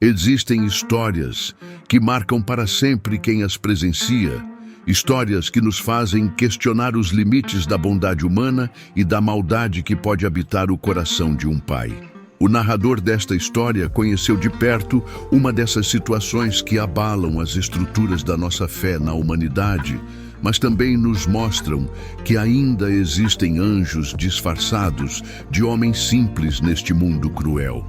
Existem histórias que marcam para sempre quem as presencia, histórias que nos fazem questionar os limites da bondade humana e da maldade que pode habitar o coração de um pai. O narrador desta história conheceu de perto uma dessas situações que abalam as estruturas da nossa fé na humanidade, mas também nos mostram que ainda existem anjos disfarçados de homens simples neste mundo cruel.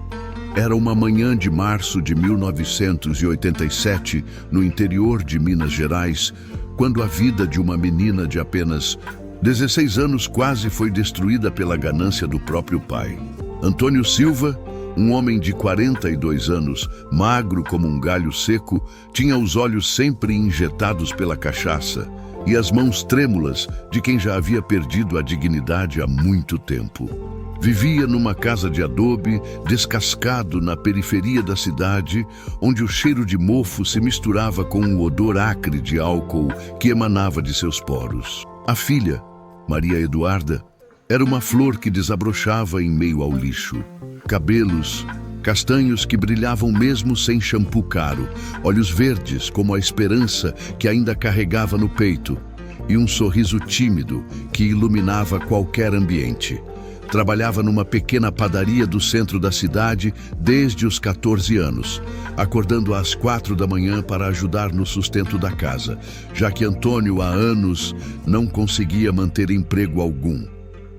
Era uma manhã de março de 1987, no interior de Minas Gerais, quando a vida de uma menina de apenas 16 anos quase foi destruída pela ganância do próprio pai. Antônio Silva, um homem de 42 anos, magro como um galho seco, tinha os olhos sempre injetados pela cachaça e as mãos trêmulas de quem já havia perdido a dignidade há muito tempo. Vivia numa casa de adobe, descascado na periferia da cidade, onde o cheiro de mofo se misturava com o odor acre de álcool que emanava de seus poros. A filha, Maria Eduarda, era uma flor que desabrochava em meio ao lixo. Cabelos castanhos que brilhavam mesmo sem shampoo caro, olhos verdes como a esperança que ainda carregava no peito, e um sorriso tímido que iluminava qualquer ambiente. Trabalhava numa pequena padaria do centro da cidade desde os 14 anos, acordando às 4 da manhã para ajudar no sustento da casa, já que Antônio há anos não conseguia manter emprego algum.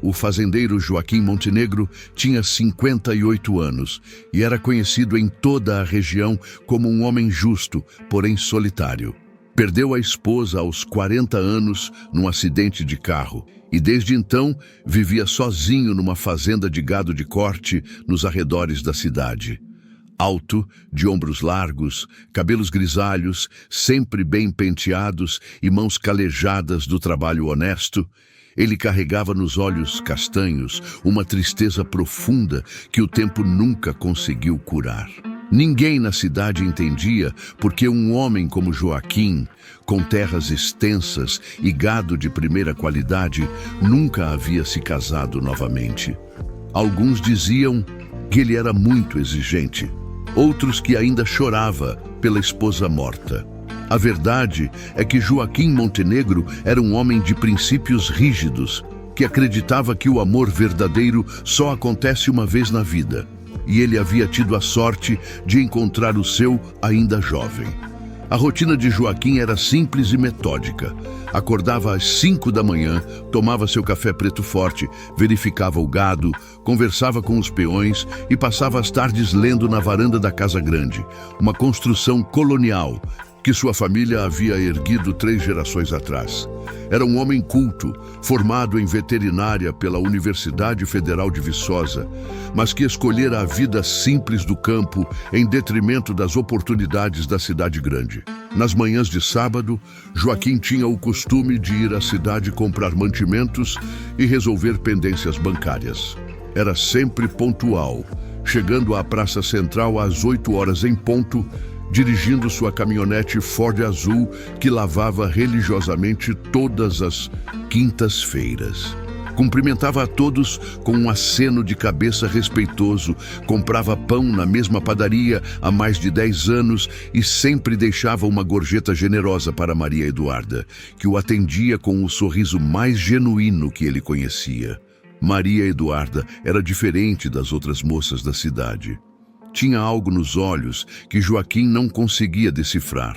O fazendeiro Joaquim Montenegro tinha 58 anos e era conhecido em toda a região como um homem justo, porém solitário. Perdeu a esposa aos 40 anos num acidente de carro e desde então vivia sozinho numa fazenda de gado de corte nos arredores da cidade. Alto, de ombros largos, cabelos grisalhos, sempre bem penteados e mãos calejadas do trabalho honesto, ele carregava nos olhos castanhos uma tristeza profunda que o tempo nunca conseguiu curar. Ninguém na cidade entendia porque um homem como Joaquim, com terras extensas e gado de primeira qualidade, nunca havia se casado novamente. Alguns diziam que ele era muito exigente, outros que ainda chorava pela esposa morta. A verdade é que Joaquim Montenegro era um homem de princípios rígidos, que acreditava que o amor verdadeiro só acontece uma vez na vida, e ele havia tido a sorte de encontrar o seu ainda jovem. A rotina de Joaquim era simples e metódica. Acordava às 5 da manhã, tomava seu café preto forte, verificava o gado, conversava com os peões e passava as tardes lendo na varanda da Casa Grande, uma construção colonial que sua família havia erguido 3 gerações atrás. Era um homem culto, formado em veterinária pela Universidade Federal de Viçosa, mas que escolhera a vida simples do campo em detrimento das oportunidades da cidade grande. Nas manhãs de sábado, Joaquim tinha o costume de ir à cidade comprar mantimentos e resolver pendências bancárias. Era sempre pontual, chegando à Praça Central às 8 horas em ponto, dirigindo sua caminhonete Ford azul que lavava religiosamente todas as quintas-feiras. Cumprimentava a todos com um aceno de cabeça respeitoso, comprava pão na mesma padaria há mais de 10 anos e sempre deixava uma gorjeta generosa para Maria Eduarda, que o atendia com o sorriso mais genuíno que ele conhecia. Maria Eduarda era diferente das outras moças da cidade. Tinha algo nos olhos que Joaquim não conseguia decifrar.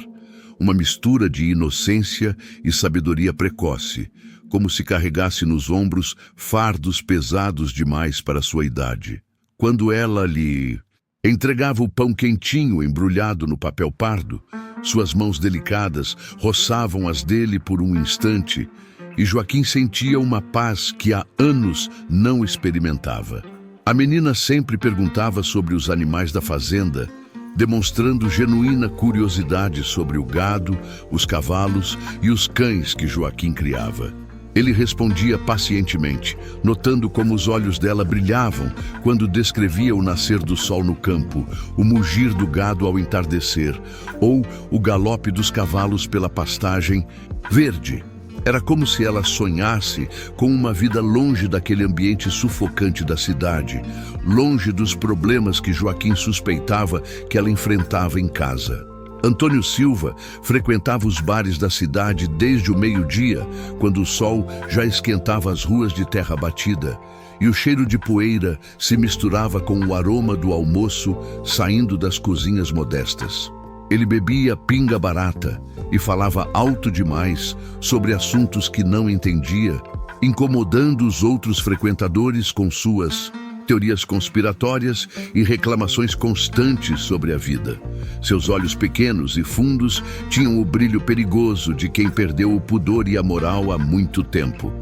Uma mistura de inocência e sabedoria precoce, como se carregasse nos ombros fardos pesados demais para sua idade. Quando ela lhe entregava o pão quentinho embrulhado no papel pardo, suas mãos delicadas roçavam as dele por um instante e Joaquim sentia uma paz que há anos não experimentava. A menina sempre perguntava sobre os animais da fazenda, demonstrando genuína curiosidade sobre o gado, os cavalos e os cães que Joaquim criava. Ele respondia pacientemente, notando como os olhos dela brilhavam quando descrevia o nascer do sol no campo, o mugir do gado ao entardecer, ou o galope dos cavalos pela pastagem verde. Era como se ela sonhasse com uma vida longe daquele ambiente sufocante da cidade, longe dos problemas que Joaquim suspeitava que ela enfrentava em casa. Antônio Silva frequentava os bares da cidade desde o meio-dia, quando o sol já esquentava as ruas de terra batida, e o cheiro de poeira se misturava com o aroma do almoço saindo das cozinhas modestas. Ele bebia pinga barata e falava alto demais sobre assuntos que não entendia, incomodando os outros frequentadores com suas teorias conspiratórias e reclamações constantes sobre a vida. Seus olhos pequenos e fundos tinham o brilho perigoso de quem perdeu o pudor e a moral há muito tempo.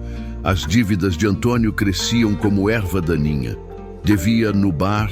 As dívidas de Antônio cresciam como erva daninha. Devia no bar,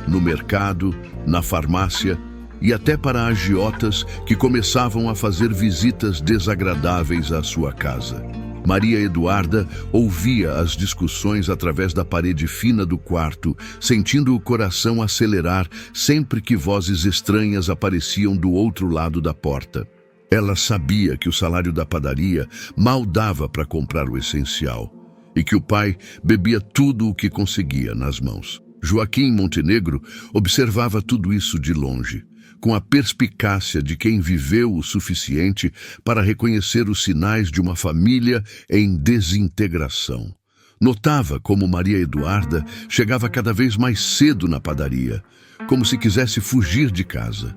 no mercado, na farmácia e até para agiotas que começavam a fazer visitas desagradáveis à sua casa. Maria Eduarda ouvia as discussões através da parede fina do quarto, sentindo o coração acelerar sempre que vozes estranhas apareciam do outro lado da porta. Ela sabia que o salário da padaria mal dava para comprar o essencial e que o pai bebia tudo o que conseguia nas mãos. Joaquim Montenegro observava tudo isso de longe, com a perspicácia de quem viveu o suficiente para reconhecer os sinais de uma família em desintegração. Notava como Maria Eduarda chegava cada vez mais cedo na padaria, como se quisesse fugir de casa.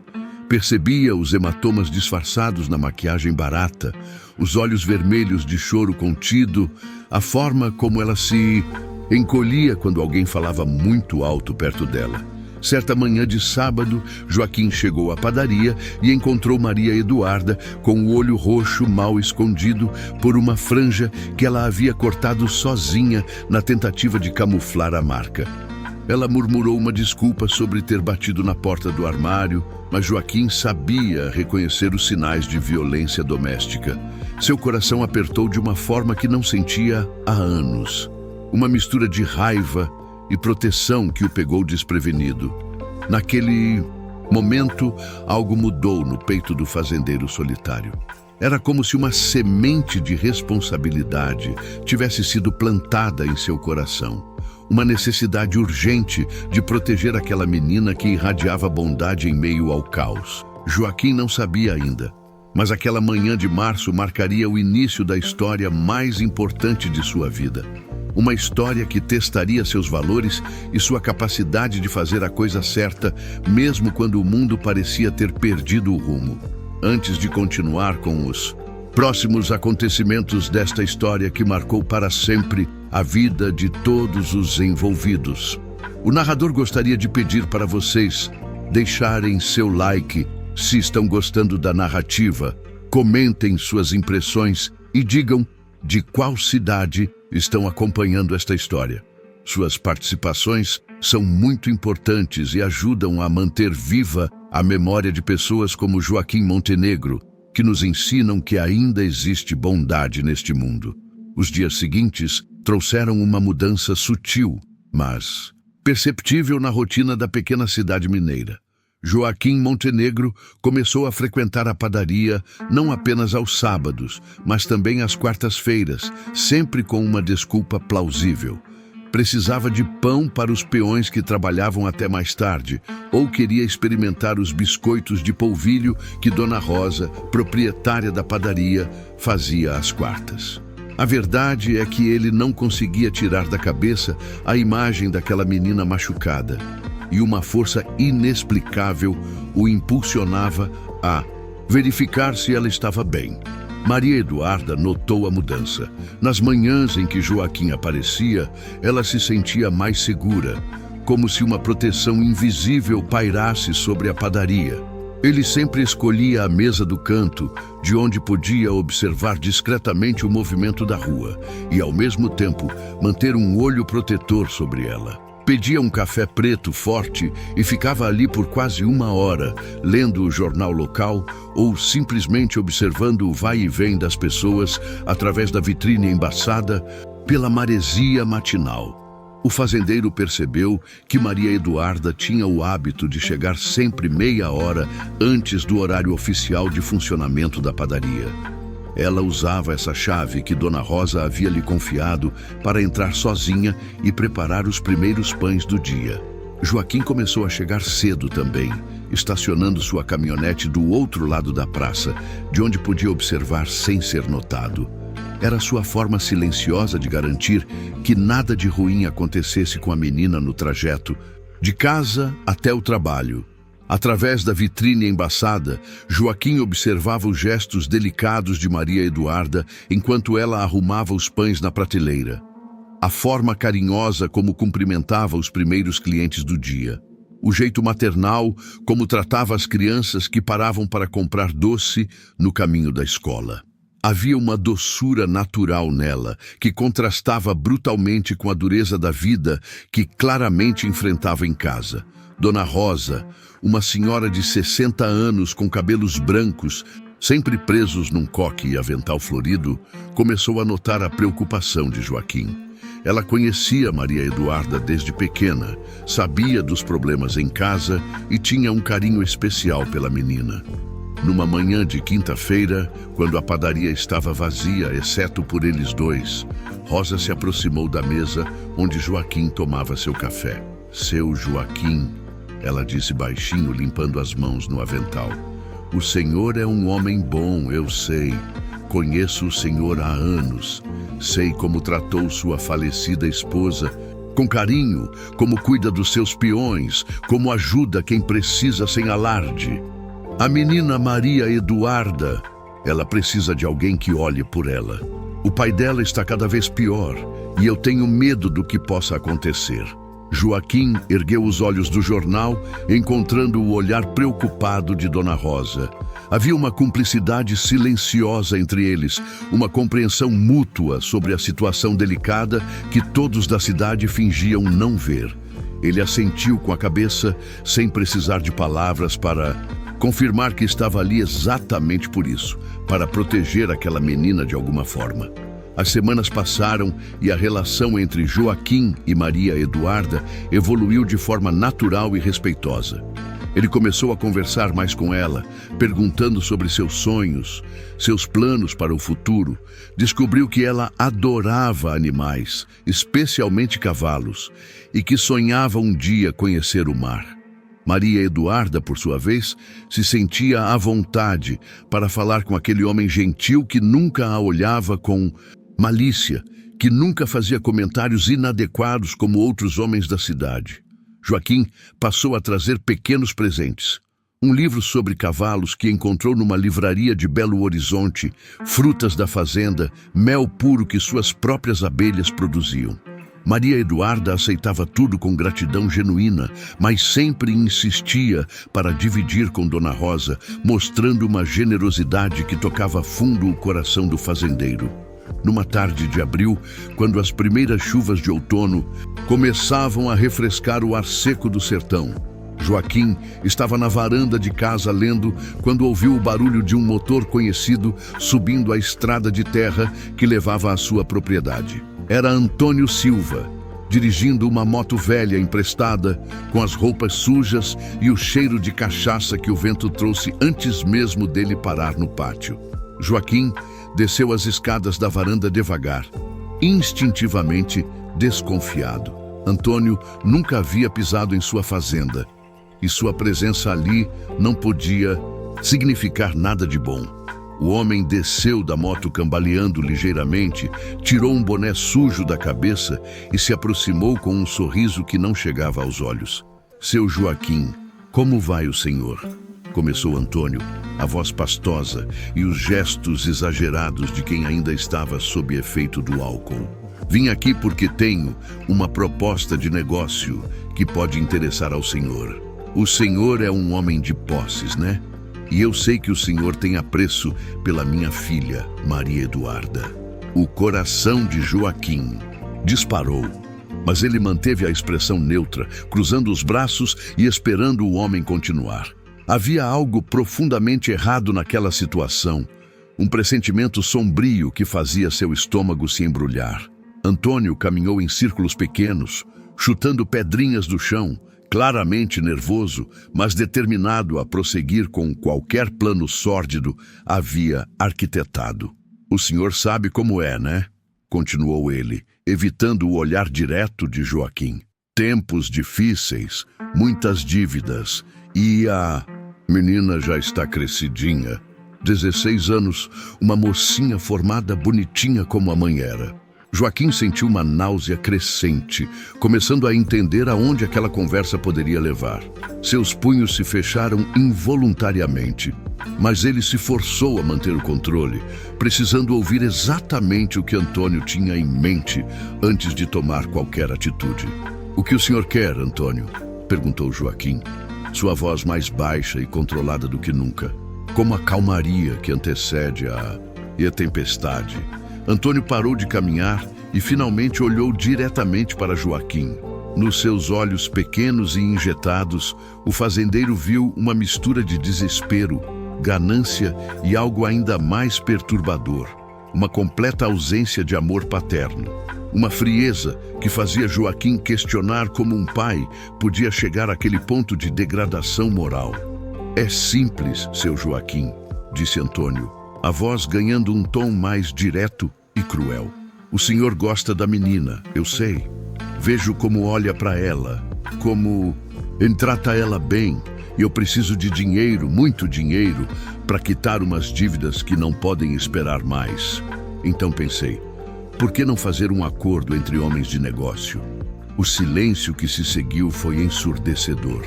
Percebia os hematomas disfarçados na maquiagem barata, os olhos vermelhos de choro contido, a forma como ela se encolhia quando alguém falava muito alto perto dela. Certa manhã de sábado, Joaquim chegou à padaria e encontrou Maria Eduarda com o olho roxo mal escondido por uma franja que ela havia cortado sozinha na tentativa de camuflar a marca. Ela murmurou uma desculpa sobre ter batido na porta do armário, mas Joaquim sabia reconhecer os sinais de violência doméstica. Seu coração apertou de uma forma que não sentia há anos. Uma mistura de raiva e proteção que o pegou desprevenido. Naquele momento, algo mudou no peito do fazendeiro solitário. Era como se uma semente de responsabilidade tivesse sido plantada em seu coração. Uma necessidade urgente de proteger aquela menina que irradiava bondade em meio ao caos. Joaquim não sabia ainda, mas aquela manhã de março marcaria o início da história mais importante de sua vida. Uma história que testaria seus valores e sua capacidade de fazer a coisa certa, mesmo quando o mundo parecia ter perdido o rumo. Antes de continuar com os próximos acontecimentos desta história que marcou para sempre a vida de todos os envolvidos, o narrador gostaria de pedir para vocês deixarem seu like se estão gostando da narrativa, comentem suas impressões e digam de qual cidade estão acompanhando esta história. Suas participações são muito importantes e ajudam a manter viva a memória de pessoas como Joaquim Montenegro, que nos ensinam que ainda existe bondade neste mundo. Os dias seguintes trouxeram uma mudança sutil, mas perceptível na rotina da pequena cidade mineira. Joaquim Montenegro começou a frequentar a padaria não apenas aos sábados, mas também às quartas-feiras, sempre com uma desculpa plausível. Precisava de pão para os peões que trabalhavam até mais tarde, ou queria experimentar os biscoitos de polvilho que Dona Rosa, proprietária da padaria, fazia às quartas. A verdade é que ele não conseguia tirar da cabeça a imagem daquela menina machucada, e uma força inexplicável o impulsionava a verificar se ela estava bem. Maria Eduarda notou a mudança. Nas manhãs em que Joaquim aparecia, ela se sentia mais segura, como se uma proteção invisível pairasse sobre a padaria. Ele sempre escolhia a mesa do canto, de onde podia observar discretamente o movimento da rua e, ao mesmo tempo, manter um olho protetor sobre ela. Pedia um café preto forte e ficava ali por quase 1 hora, lendo o jornal local ou simplesmente observando o vai e vem das pessoas através da vitrine embaçada pela maresia matinal. O fazendeiro percebeu que Maria Eduarda tinha o hábito de chegar sempre meia hora antes do horário oficial de funcionamento da padaria. Ela usava essa chave que Dona Rosa havia lhe confiado para entrar sozinha e preparar os primeiros pães do dia. Joaquim começou a chegar cedo também, estacionando sua caminhonete do outro lado da praça, de onde podia observar sem ser notado. Era sua forma silenciosa de garantir que nada de ruim acontecesse com a menina no trajeto, de casa até o trabalho. Através da vitrine embaçada, Joaquim observava os gestos delicados de Maria Eduarda enquanto ela arrumava os pães na prateleira. A forma carinhosa como cumprimentava os primeiros clientes do dia. O jeito maternal como tratava as crianças que paravam para comprar doce no caminho da escola. Havia uma doçura natural nela, que contrastava brutalmente com a dureza da vida que claramente enfrentava em casa. Dona Rosa, uma senhora de 60 anos com cabelos brancos, sempre presos num coque e avental florido, começou a notar a preocupação de Joaquim. Ela conhecia Maria Eduarda desde pequena, sabia dos problemas em casa e tinha um carinho especial pela menina. Numa manhã de quinta-feira, quando a padaria estava vazia, exceto por eles dois, Rosa se aproximou da mesa onde Joaquim tomava seu café. "Seu Joaquim", ela disse baixinho, limpando as mãos no avental. "O senhor é um homem bom, eu sei. Conheço o senhor há anos. Sei como tratou sua falecida esposa. Com carinho, como cuida dos seus peões, como ajuda quem precisa sem alarde. A menina Maria Eduarda, ela precisa de alguém que olhe por ela. O pai dela está cada vez pior e eu tenho medo do que possa acontecer." Joaquim ergueu os olhos do jornal, encontrando o olhar preocupado de Dona Rosa. Havia uma cumplicidade silenciosa entre eles, uma compreensão mútua sobre a situação delicada que todos da cidade fingiam não ver. Ele assentiu com a cabeça, sem precisar de palavras, para confirmar que estava ali exatamente por isso, para proteger aquela menina de alguma forma. As semanas passaram e a relação entre Joaquim e Maria Eduarda evoluiu de forma natural e respeitosa. Ele começou a conversar mais com ela, perguntando sobre seus sonhos, seus planos para o futuro. Descobriu que ela adorava animais, especialmente cavalos, e que sonhava um dia conhecer o mar. Maria Eduarda, por sua vez, se sentia à vontade para falar com aquele homem gentil que nunca a olhava com malícia, que nunca fazia comentários inadequados como outros homens da cidade. Joaquim passou a trazer pequenos presentes. Um livro sobre cavalos que encontrou numa livraria de Belo Horizonte, frutas da fazenda, mel puro que suas próprias abelhas produziam. Maria Eduarda aceitava tudo com gratidão genuína, mas sempre insistia para dividir com Dona Rosa, mostrando uma generosidade que tocava fundo o coração do fazendeiro. Numa tarde de abril, quando as primeiras chuvas de outono começavam a refrescar o ar seco do sertão, Joaquim estava na varanda de casa lendo quando ouviu o barulho de um motor conhecido subindo a estrada de terra que levava à sua propriedade. Era Antônio Silva, dirigindo uma moto velha emprestada, com as roupas sujas e o cheiro de cachaça que o vento trouxe antes mesmo dele parar no pátio. Joaquim desceu as escadas da varanda devagar, instintivamente desconfiado. Antônio nunca havia pisado em sua fazenda, e sua presença ali não podia significar nada de bom. O homem desceu da moto cambaleando ligeiramente, tirou um boné sujo da cabeça e se aproximou com um sorriso que não chegava aos olhos. "Seu Joaquim, como vai o senhor?" começou Antônio, a voz pastosa e os gestos exagerados de quem ainda estava sob efeito do álcool. "Vim aqui porque tenho uma proposta de negócio que pode interessar ao senhor. O senhor é um homem de posses, né? E eu sei que o senhor tem apreço pela minha filha, Maria Eduarda." O coração de Joaquim disparou, mas ele manteve a expressão neutra, cruzando os braços e esperando o homem continuar. Havia algo profundamente errado naquela situação, um pressentimento sombrio que fazia seu estômago se embrulhar. Antônio caminhou em círculos pequenos, chutando pedrinhas do chão, claramente nervoso, mas determinado a prosseguir com qualquer plano sórdido havia arquitetado. O senhor sabe como é, né? Continuou ele, evitando o olhar direto de Joaquim. Tempos difíceis, muitas dívidas, e a menina já está crescidinha. 16 anos, uma mocinha formada bonitinha como a mãe era. Joaquim sentiu uma náusea crescente, começando a entender aonde aquela conversa poderia levar. Seus punhos se fecharam involuntariamente, mas ele se forçou a manter o controle, precisando ouvir exatamente o que Antônio tinha em mente antes de tomar qualquer atitude. "O que o senhor quer, Antônio?" perguntou Joaquim, sua voz mais baixa e controlada do que nunca, como a calmaria que antecede a tempestade. Antônio parou de caminhar e finalmente olhou diretamente para Joaquim. Nos seus olhos pequenos e injetados, o fazendeiro viu uma mistura de desespero, ganância e algo ainda mais perturbador, uma completa ausência de amor paterno. Uma frieza que fazia Joaquim questionar como um pai podia chegar àquele ponto de degradação moral. "É simples, seu Joaquim", disse Antônio, a voz ganhando um tom mais direto e cruel. "O senhor gosta da menina, eu sei. Vejo como olha para ela, como trata ela bem, e eu preciso de dinheiro, muito dinheiro, para quitar umas dívidas que não podem esperar mais. Então pensei, por que não fazer um acordo entre homens de negócio?" O silêncio que se seguiu foi ensurdecedor.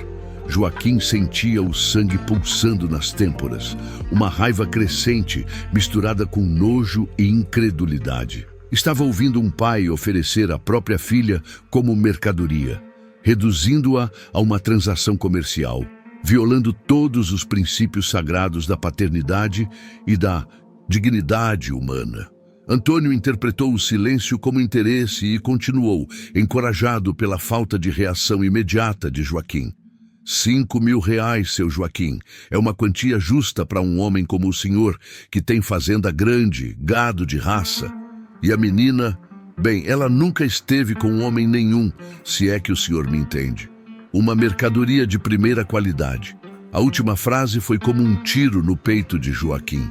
Joaquim sentia o sangue pulsando nas têmporas, uma raiva crescente misturada com nojo e incredulidade. Estava ouvindo um pai oferecer a própria filha como mercadoria, reduzindo-a a uma transação comercial, violando todos os princípios sagrados da paternidade e da dignidade humana. Antônio interpretou o silêncio como interesse e continuou, encorajado pela falta de reação imediata de Joaquim. R$ 5.000, seu Joaquim. É uma quantia justa para um homem como o senhor, que tem fazenda grande, gado de raça. E a menina, bem, ela nunca esteve com homem nenhum, se é que o senhor me entende. Uma mercadoria de primeira qualidade. A última frase foi como um tiro no peito de Joaquim.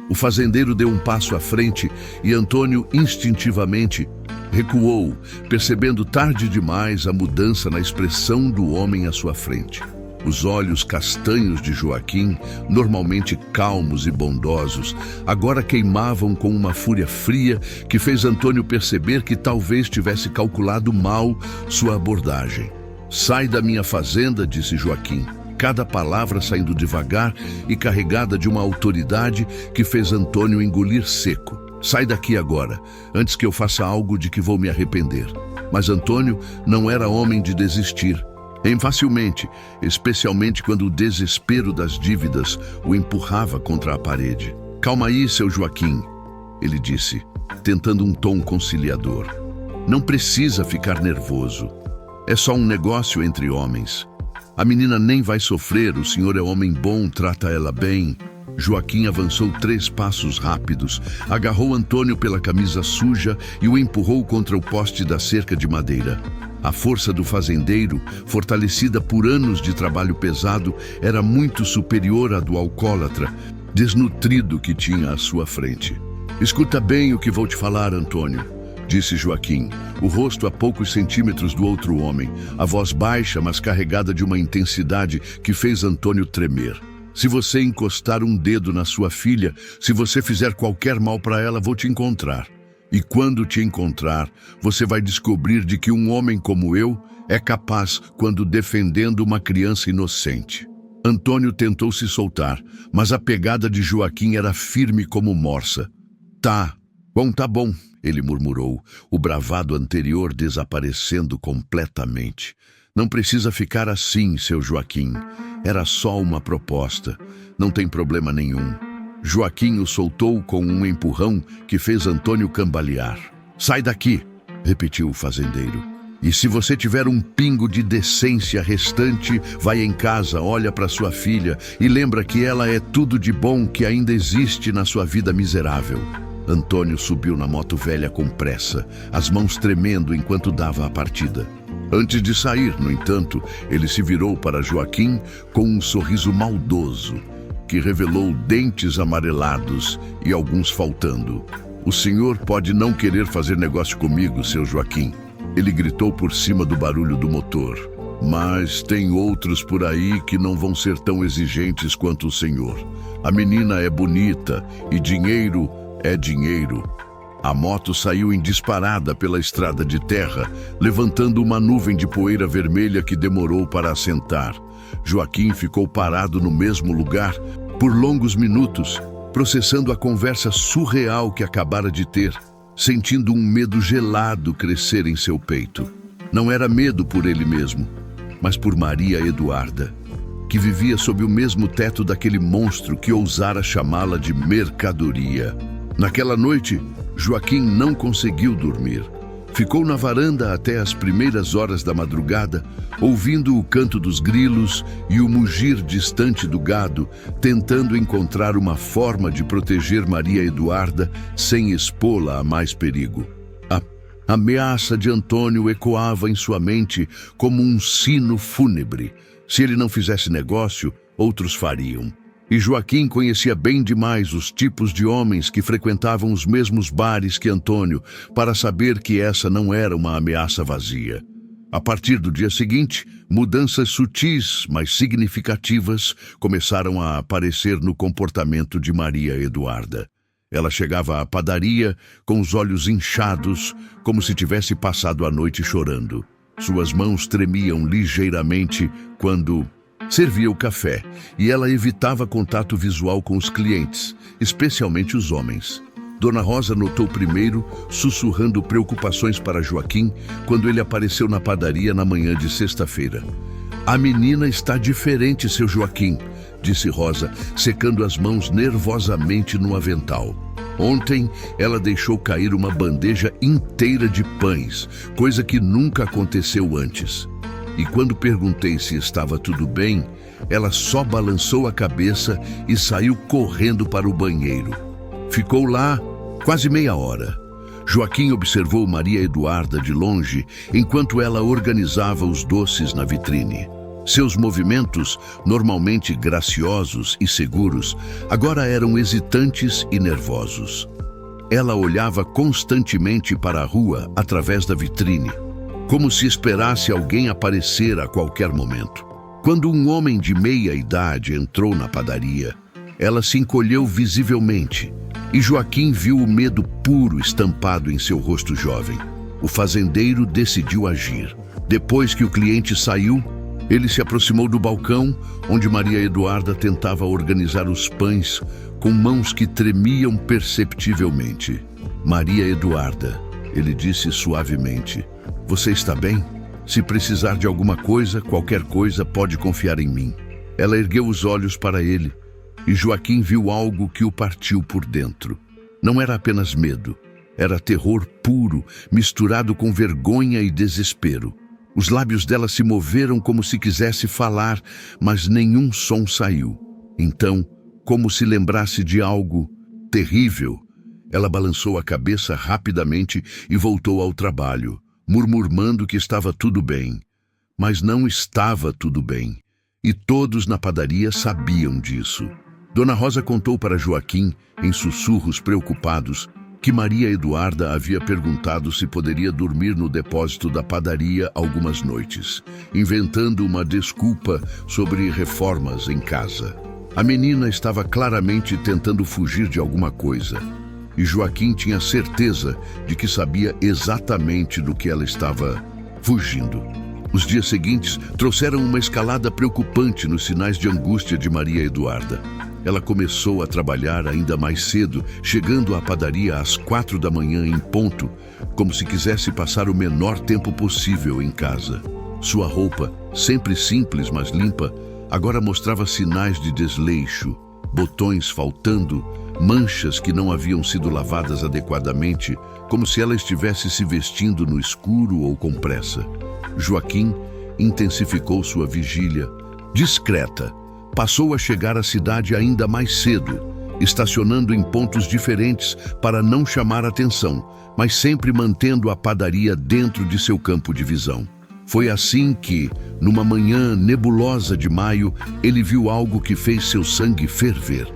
O fazendeiro deu um passo à frente e Antônio instintivamente recuou, percebendo tarde demais a mudança na expressão do homem à sua frente. Os olhos castanhos de Joaquim, normalmente calmos e bondosos, agora queimavam com uma fúria fria que fez Antônio perceber que talvez tivesse calculado mal sua abordagem. "Sai da minha fazenda", disse Joaquim, cada palavra saindo devagar e carregada de uma autoridade que fez Antônio engolir seco. "Sai daqui agora, antes que eu faça algo de que vou me arrepender." Mas Antônio não era homem de desistir. Facilmente, especialmente quando o desespero das dívidas o empurrava contra a parede. "Calma aí, seu Joaquim", ele disse, tentando um tom conciliador. "Não precisa ficar nervoso. É só um negócio entre homens. A menina nem vai sofrer, o senhor é homem bom, trata ela bem." Joaquim avançou 3 passos rápidos, agarrou Antônio pela camisa suja e o empurrou contra o poste da cerca de madeira. A força do fazendeiro, fortalecida por anos de trabalho pesado, era muito superior à do alcoólatra, desnutrido que tinha à sua frente. "Escuta bem o que vou te falar, Antônio", disse Joaquim, o rosto a poucos centímetros do outro homem, a voz baixa, mas carregada de uma intensidade que fez Antônio tremer. "Se você encostar um dedo na sua filha, se você fizer qualquer mal para ela, vou te encontrar. E quando te encontrar, você vai descobrir de que um homem como eu é capaz quando defendendo uma criança inocente." Antônio tentou se soltar, mas a pegada de Joaquim era firme como morsa. Tá bom", ele murmurou, o bravado anterior desaparecendo completamente. "Não precisa ficar assim, seu Joaquim. Era só uma proposta. Não tem problema nenhum." Joaquim o soltou com um empurrão que fez Antônio cambalear. "Sai daqui", repetiu o fazendeiro. "E se você tiver um pingo de decência restante, vai em casa, olha para sua filha e lembra que ela é tudo de bom que ainda existe na sua vida miserável." Antônio subiu na moto velha com pressa, as mãos tremendo enquanto dava a partida. Antes de sair, no entanto, ele se virou para Joaquim com um sorriso maldoso. que revelou dentes amarelados e alguns faltando. "O senhor pode não querer fazer negócio comigo, seu Joaquim", ele gritou por cima do barulho do motor. "Mas tem outros por aí que não vão ser tão exigentes quanto o senhor. A menina é bonita e dinheiro é dinheiro." A moto saiu em disparada pela estrada de terra, levantando uma nuvem de poeira vermelha que demorou para assentar. Joaquim ficou parado no mesmo lugar por longos minutos, processando a conversa surreal que acabara de ter, sentindo um medo gelado crescer em seu peito. Não era medo por ele mesmo, mas por Maria Eduarda, que vivia sob o mesmo teto daquele monstro que ousara chamá-la de mercadoria. Naquela noite, Joaquim não conseguiu dormir. Ficou na varanda até as primeiras horas da madrugada, ouvindo o canto dos grilos e o mugir distante do gado, tentando encontrar uma forma de proteger Maria Eduarda sem expô-la a mais perigo. A ameaça de Antônio ecoava em sua mente como um sino fúnebre. Se ele não fizesse negócio, outros fariam. E Joaquim conhecia bem demais os tipos de homens que frequentavam os mesmos bares que Antônio para saber que essa não era uma ameaça vazia. A partir do dia seguinte, mudanças sutis, mas significativas, começaram a aparecer no comportamento de Maria Eduarda. Ela chegava à padaria com os olhos inchados, como se tivesse passado a noite chorando. Suas mãos tremiam ligeiramente quando servia o café, e ela evitava contato visual com os clientes, especialmente os homens. Dona Rosa notou primeiro, sussurrando preocupações para Joaquim, quando ele apareceu na padaria na manhã de sexta-feira. "A menina está diferente, seu Joaquim", disse Rosa, secando as mãos nervosamente no avental. "Ontem, ela deixou cair uma bandeja inteira de pães, coisa que nunca aconteceu antes. E quando perguntei se estava tudo bem, ela só balançou a cabeça e saiu correndo para o banheiro. Ficou lá quase meia hora." Joaquim observou Maria Eduarda de longe enquanto ela organizava os doces na vitrine. Seus movimentos, normalmente graciosos e seguros, agora eram hesitantes e nervosos. Ela olhava constantemente para a rua através da vitrine, como se esperasse alguém aparecer a qualquer momento. Quando um homem de meia idade entrou na padaria, ela se encolheu visivelmente, e Joaquim viu o medo puro estampado em seu rosto jovem. O fazendeiro decidiu agir. Depois que o cliente saiu, ele se aproximou do balcão, onde Maria Eduarda tentava organizar os pães com mãos que tremiam perceptivelmente. "Maria Eduarda", ele disse suavemente, "você está bem? Se precisar de alguma coisa, qualquer coisa, pode confiar em mim." Ela ergueu os olhos para ele, e Joaquim viu algo que o partiu por dentro. Não era apenas medo, era terror puro, misturado com vergonha e desespero. Os lábios dela se moveram como se quisesse falar, mas nenhum som saiu. Então, como se lembrasse de algo terrível, ela balançou a cabeça rapidamente e voltou ao trabalho, murmurando que estava tudo bem. Mas não estava tudo bem, e todos na padaria sabiam disso. Dona Rosa contou para Joaquim, em sussurros preocupados, que Maria Eduarda havia perguntado se poderia dormir no depósito da padaria algumas noites, inventando uma desculpa sobre reformas em casa. A menina estava claramente tentando fugir de alguma coisa, e Joaquim tinha certeza de que sabia exatamente do que ela estava fugindo. Os dias seguintes trouxeram uma escalada preocupante nos sinais de angústia de Maria Eduarda. Ela começou a trabalhar ainda mais cedo, chegando à padaria às 4 da manhã em ponto, como se quisesse passar o menor tempo possível em casa. Sua roupa, sempre simples mas limpa, agora mostrava sinais de desleixo, botões faltando, manchas que não haviam sido lavadas adequadamente, como se ela estivesse se vestindo no escuro ou com pressa. Joaquim intensificou sua vigília. Discreta, passou a chegar à cidade ainda mais cedo, estacionando em pontos diferentes para não chamar atenção, mas sempre mantendo a padaria dentro de seu campo de visão. Foi assim que, numa manhã nebulosa de maio, ele viu algo que fez seu sangue ferver.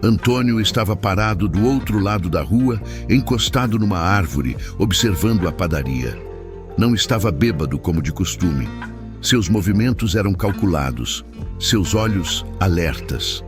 Antônio estava parado do outro lado da rua, encostado numa árvore, observando a padaria. Não estava bêbado como de costume. Seus movimentos eram calculados, seus olhos alertas.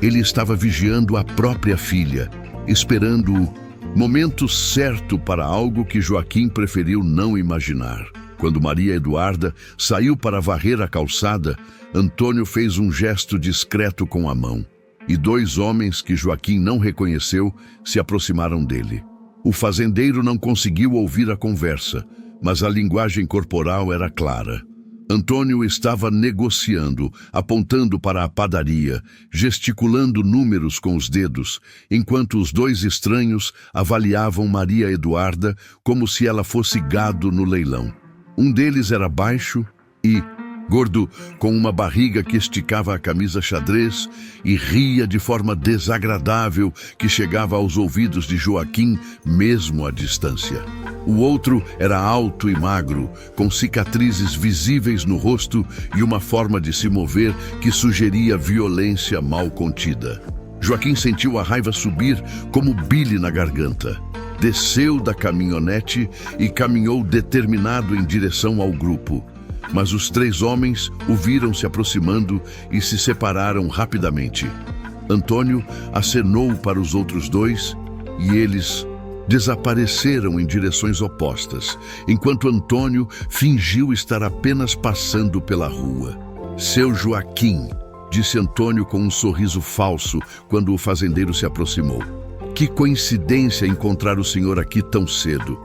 Ele estava vigiando a própria filha, esperando o momento certo para algo que Joaquim preferiu não imaginar. Quando Maria Eduarda saiu para varrer a calçada, Antônio fez um gesto discreto com a mão, e dois homens que Joaquim não reconheceu se aproximaram dele. O fazendeiro não conseguiu ouvir a conversa, mas a linguagem corporal era clara. Antônio estava negociando, apontando para a padaria, gesticulando números com os dedos, enquanto os dois estranhos avaliavam Maria Eduarda como se ela fosse gado no leilão. Um deles era baixo e gordo, com uma barriga que esticava a camisa xadrez e ria de forma desagradável que chegava aos ouvidos de Joaquim, mesmo à distância. O outro era alto e magro, com cicatrizes visíveis no rosto e uma forma de se mover que sugeria violência mal contida. Joaquim sentiu a raiva subir como bile na garganta. Desceu da caminhonete e caminhou determinado em direção ao grupo. Mas os três homens o viram se aproximando e se separaram rapidamente. Antônio acenou para os outros dois e eles desapareceram em direções opostas, enquanto Antônio fingiu estar apenas passando pela rua. Seu Joaquim, disse Antônio com um sorriso falso quando o fazendeiro se aproximou. Que coincidência encontrar o senhor aqui tão cedo.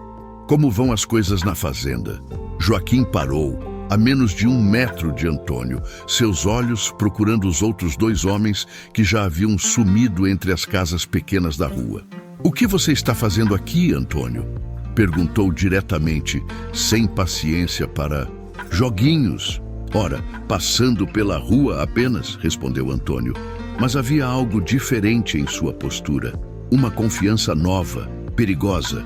Como vão as coisas na fazenda? Joaquim parou, a menos de 1 metro de Antônio, seus olhos procurando os outros dois homens que já haviam sumido entre as casas pequenas da rua. O que você está fazendo aqui, Antônio? Perguntou diretamente, sem paciência para joguinhos. Ora, passando pela rua apenas, respondeu Antônio, mas havia algo diferente em sua postura. Uma confiança nova, perigosa.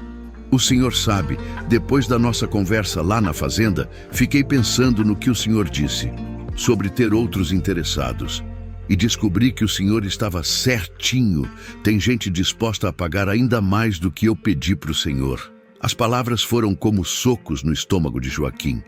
O senhor sabe, depois da nossa conversa lá na fazenda, fiquei pensando no que o senhor disse, sobre ter outros interessados. E descobri que o senhor estava certinho. Tem gente disposta a pagar ainda mais do que eu pedi para o senhor. As palavras foram como socos no estômago de Joaquim.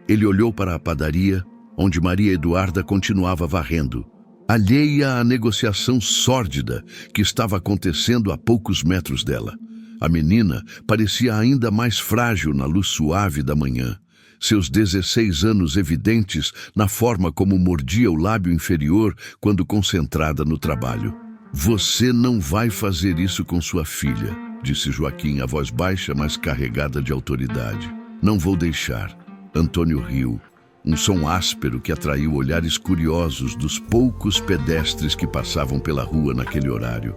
Ele olhou para a padaria, onde Maria Eduarda continuava varrendo, alheia à negociação sórdida que estava acontecendo a poucos metros dela. A menina parecia ainda mais frágil na luz suave da manhã, seus 16 anos evidentes na forma como mordia o lábio inferior quando concentrada no trabalho. Você não vai fazer isso com sua filha, disse Joaquim, a voz baixa, mas carregada de autoridade. Não vou deixar. Antônio riu. Um som áspero que atraiu olhares curiosos dos poucos pedestres que passavam pela rua naquele horário.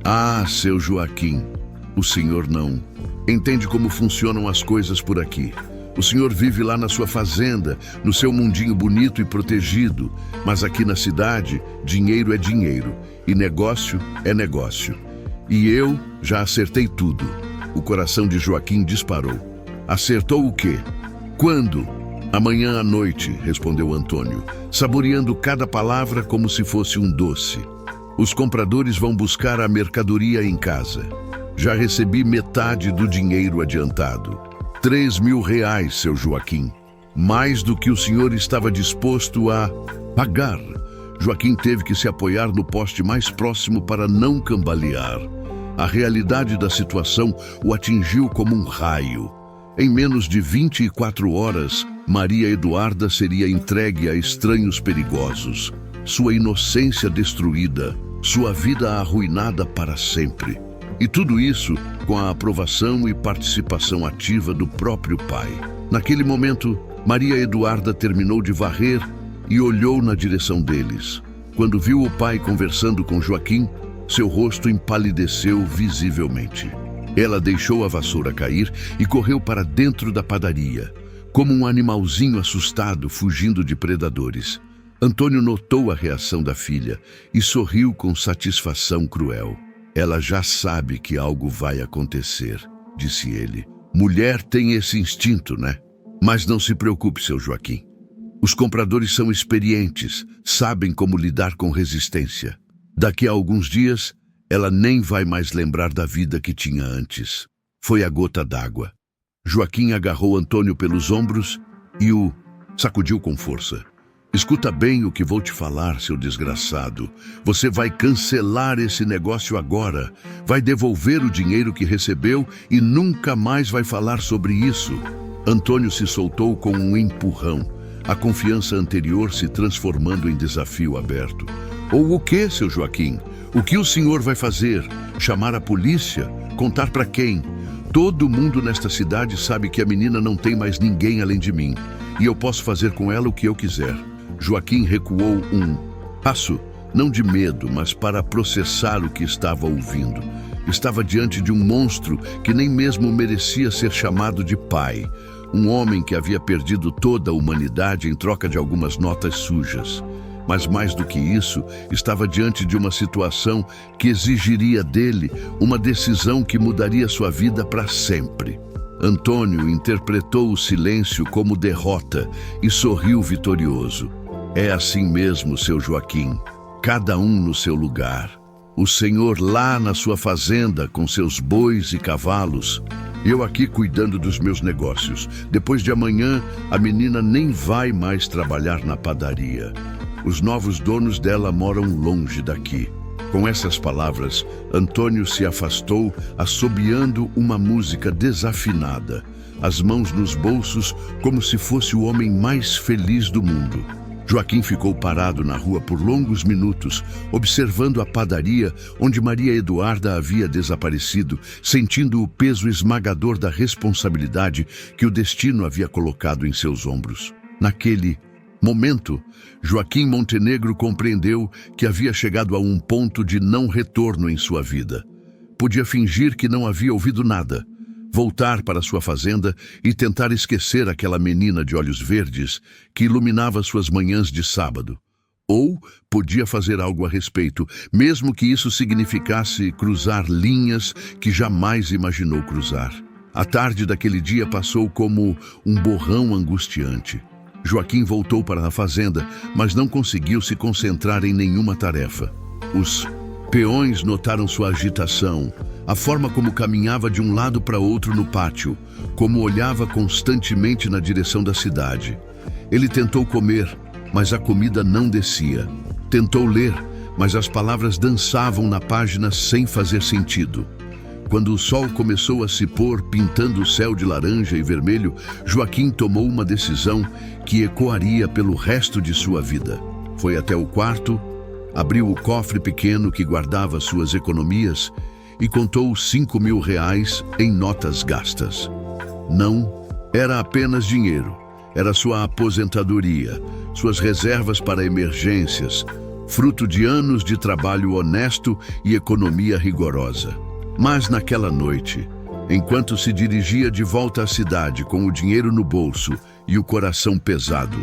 Ah, seu Joaquim, o senhor não entende como funcionam as coisas por aqui. O senhor vive lá na sua fazenda, no seu mundinho bonito e protegido, mas aqui na cidade, dinheiro é dinheiro e negócio é negócio. E eu já acertei tudo. O coração de Joaquim disparou. Acertou o quê? Quando? Amanhã à noite, respondeu Antônio, saboreando cada palavra como se fosse um doce. Os compradores vão buscar a mercadoria em casa. Já recebi metade do dinheiro adiantado. 3.000 reais, seu Joaquim. Mais do que o senhor estava disposto a pagar. Joaquim teve que se apoiar no poste mais próximo para não cambalear. A realidade da situação o atingiu como um raio. Em menos de 24 horas, Maria Eduarda seria entregue a estranhos perigosos. Sua inocência destruída, sua vida arruinada para sempre. E tudo isso com a aprovação e participação ativa do próprio pai. Naquele momento, Maria Eduarda terminou de varrer e olhou na direção deles. Quando viu o pai conversando com Joaquim, seu rosto empalideceu visivelmente. Ela deixou a vassoura cair e correu para dentro da padaria, como um animalzinho assustado fugindo de predadores. Antônio notou a reação da filha e sorriu com satisfação cruel. Ela já sabe que algo vai acontecer, disse ele. Mulher tem esse instinto, né? Mas não se preocupe, seu Joaquim. Os compradores são experientes, sabem como lidar com resistência. Daqui a alguns dias, ela nem vai mais lembrar da vida que tinha antes. Foi a gota d'água. Joaquim agarrou Antônio pelos ombros e o sacudiu com força. Escuta bem o que vou te falar, seu desgraçado. Você vai cancelar esse negócio agora. Vai devolver o dinheiro que recebeu e nunca mais vai falar sobre isso. Antônio se soltou com um empurrão, a confiança anterior se transformando em desafio aberto. Ou o que, seu Joaquim? O que o senhor vai fazer? Chamar a polícia? Contar para quem? Todo mundo nesta cidade sabe que a menina não tem mais ninguém além de mim. E eu posso fazer com ela o que eu quiser. Joaquim recuou um passo, não de medo, mas para processar o que estava ouvindo. Estava diante de um monstro que nem mesmo merecia ser chamado de pai. Um homem que havia perdido toda a humanidade em troca de algumas notas sujas. Mas mais do que isso, estava diante de uma situação que exigiria dele uma decisão que mudaria sua vida para sempre. Antônio interpretou o silêncio como derrota e sorriu vitorioso. É assim mesmo, seu Joaquim, cada um no seu lugar. O senhor lá na sua fazenda com seus bois e cavalos. Eu aqui cuidando dos meus negócios. Depois de amanhã, a menina nem vai mais trabalhar na padaria. Os novos donos dela moram longe daqui. Com essas palavras, Antônio se afastou, assobiando uma música desafinada, as mãos nos bolsos, como se fosse o homem mais feliz do mundo. Joaquim ficou parado na rua por longos minutos, observando a padaria onde Maria Eduarda havia desaparecido, sentindo o peso esmagador da responsabilidade que o destino havia colocado em seus ombros. Naquele momento, Joaquim Montenegro compreendeu que havia chegado a um ponto de não retorno em sua vida. Podia fingir que não havia ouvido nada, voltar para sua fazenda e tentar esquecer aquela menina de olhos verdes que iluminava suas manhãs de sábado. Ou podia fazer algo a respeito, mesmo que isso significasse cruzar linhas que jamais imaginou cruzar. A tarde daquele dia passou como um borrão angustiante. Joaquim voltou para a fazenda, mas não conseguiu se concentrar em nenhuma tarefa. Os peões notaram sua agitação, a forma como caminhava de um lado para outro no pátio, como olhava constantemente na direção da cidade. Ele tentou comer, mas a comida não descia. Tentou ler, mas as palavras dançavam na página sem fazer sentido. Quando o sol começou a se pôr, pintando o céu de laranja e vermelho, Joaquim tomou uma decisão que ecoaria pelo resto de sua vida. Foi até o quarto, abriu o cofre pequeno que guardava suas economias e contou 5.000 reais em notas gastas. Não era apenas dinheiro, era sua aposentadoria, suas reservas para emergências, fruto de anos de trabalho honesto e economia rigorosa. Mas naquela noite, enquanto se dirigia de volta à cidade com o dinheiro no bolso e o coração pesado,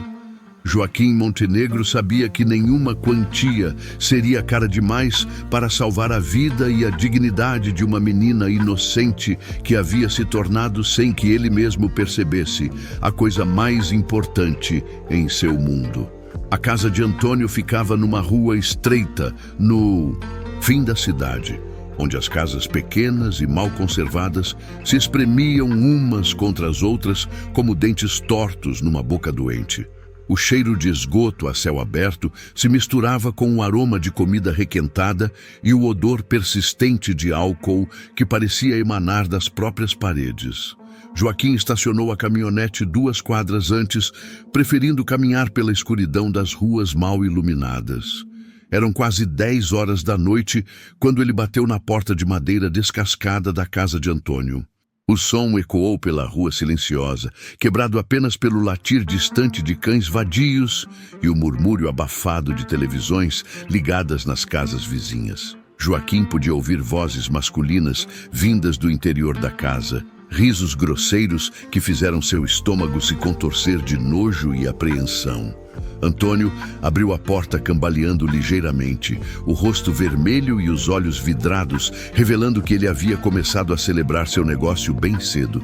Joaquim Montenegro sabia que nenhuma quantia seria cara demais para salvar a vida e a dignidade de uma menina inocente que havia se tornado, sem que ele mesmo percebesse, a coisa mais importante em seu mundo. A casa de Antônio ficava numa rua estreita, no fim da cidade, onde as casas pequenas e mal conservadas se espremiam umas contra as outras como dentes tortos numa boca doente. O cheiro de esgoto a céu aberto se misturava com o aroma de comida requentada e o odor persistente de álcool que parecia emanar das próprias paredes. Joaquim estacionou a caminhonete 2 quadras antes, preferindo caminhar pela escuridão das ruas mal iluminadas. Eram quase 10 horas da noite quando ele bateu na porta de madeira descascada da casa de Antônio. O som ecoou pela rua silenciosa, quebrado apenas pelo latir distante de cães vadios e o murmúrio abafado de televisões ligadas nas casas vizinhas. Joaquim podia ouvir vozes masculinas vindas do interior da casa, risos grosseiros que fizeram seu estômago se contorcer de nojo e apreensão. Antônio abriu a porta cambaleando ligeiramente, o rosto vermelho e os olhos vidrados, revelando que ele havia começado a celebrar seu negócio bem cedo.